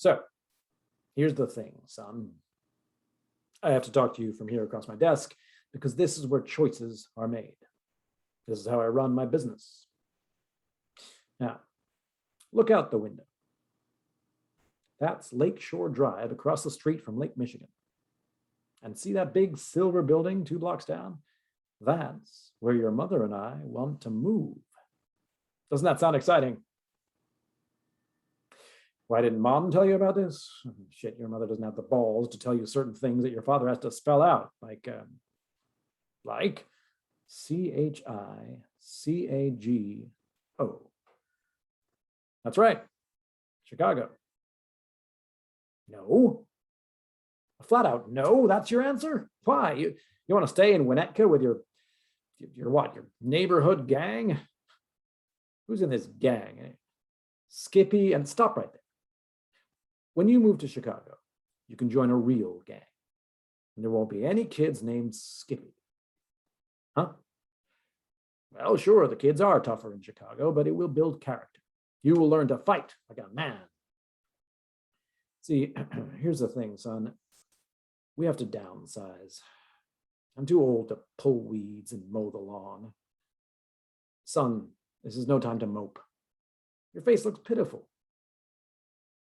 So, here's the thing, son. I have to talk to you from here across my desk because this is where choices are made. This is how I run my business. Now, look out the window. That's Lakeshore Drive across the street from Lake Michigan. And see that big silver building 2 blocks down? That's where your mother and I want to move. Doesn't that sound exciting? Why didn't Mom tell you about this? Shit, your mother doesn't have the balls to tell you certain things that your father has to spell out, like Chicago. That's right, Chicago. No. A flat out no, that's your answer? Why? You want to stay in Winnetka with your what? Your neighborhood gang? Who's in this gang? Skippy, and stop right there. When you move to Chicago, you can join a real gang. And there won't be any kids named Skippy. Huh? Well, sure, the kids are tougher in Chicago, but it will build character. You will learn to fight like a man. See, here's the thing, son. We have to downsize. I'm too old to pull weeds and mow the lawn. Son, this is no time to mope. Your face looks pitiful.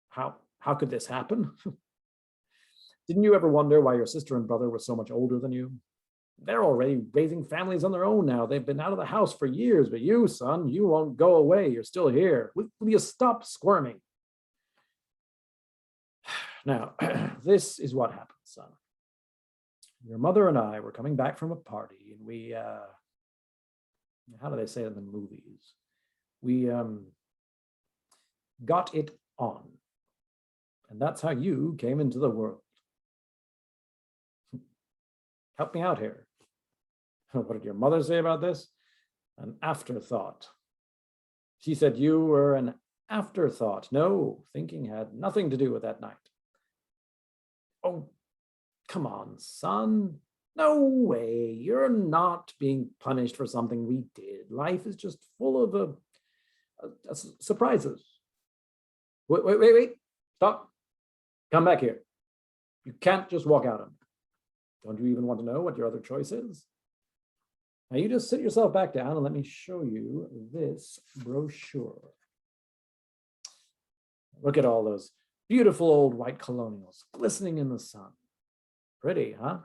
How could this happen? Didn't you ever wonder why your sister and brother were so much older than you? They're already raising families on their own now. They've been out of the house for years, but you, son, you won't go away. You're still here. Will you stop squirming? Now, this is what happened, son. Your mother and I were coming back from a party, and we, how do they say it in the movies? We got it on. And that's how you came into the world. Help me out here. What did your mother say about this? An afterthought. She said you were an afterthought. No, thinking had nothing to do with that night. Oh, come on, son. No way. You're not being punished for something we did. Life is just full of surprises. Wait. Stop. Come back here. You can't just walk out on me. Don't you even want to know what your other choice is? Now you just sit yourself back down and let me show you this brochure. Look at all those beautiful old white colonials glistening in the sun. Pretty, huh?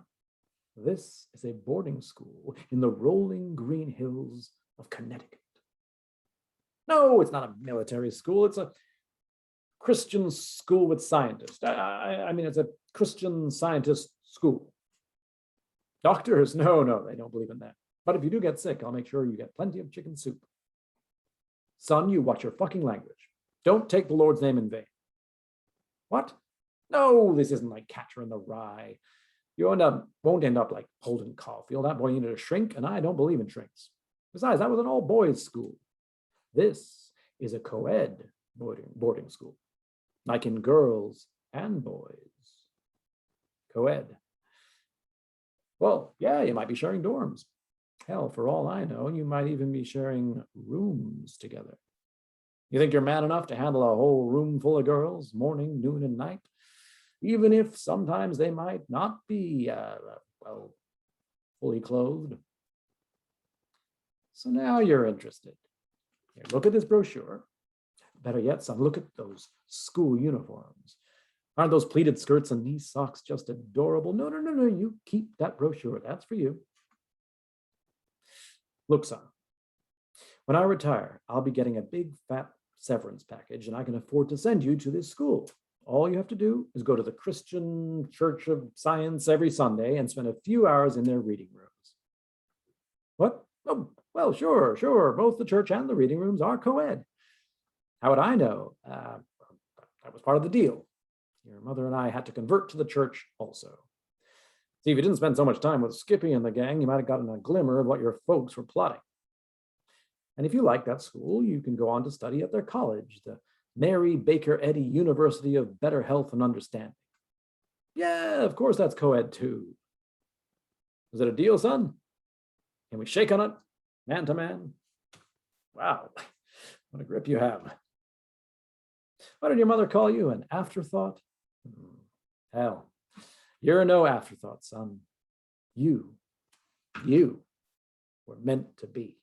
This is a boarding school in the rolling green hills of Connecticut. No, it's not a military school. It's a Christian school with scientists. I mean, it's a Christian scientist school. Doctors, no, they don't believe in that. But if you do get sick, I'll make sure you get plenty of chicken soup. Son, you watch your fucking language. Don't take the Lord's name in vain. What? No, this isn't like Catcher in the Rye. You won't end up like Holden Caulfield. That boy needed a shrink, and I don't believe in shrinks. Besides, that was an all-boys school. This is a co-ed boarding school, like in girls and boys. Co-ed. Well, yeah, you might be sharing dorms. Hell, for all I know, you might even be sharing rooms together. You think you're man enough to handle a whole room full of girls, morning, noon, and night? Even if sometimes they might not be, fully clothed. So now you're interested. Here, look at this brochure. Better yet, son, look at those school uniforms. Aren't those pleated skirts and these socks just adorable? No, you keep that brochure. That's for you. Look, son, when I retire, I'll be getting a big fat severance package, and I can afford to send you to this school. All you have to do is go to the Christian Church of Science every Sunday and spend a few hours in their reading rooms. What? Oh, well, sure. Both the church and the reading rooms are co-ed. How would I know? That was part of the deal. Your mother and I had to convert to the church also. See, if you didn't spend so much time with Skippy and the gang, you might have gotten a glimmer of what your folks were plotting. And if you like that school, you can go on to study at their college, the Mary Baker Eddy University of Better Health and Understanding. Yeah, of course that's co-ed too. Is it a deal, son? Can we shake on it, man to man? Wow, what a grip you have. Why did your mother call you an afterthought? Hell, you're no afterthought, son. You were meant to be.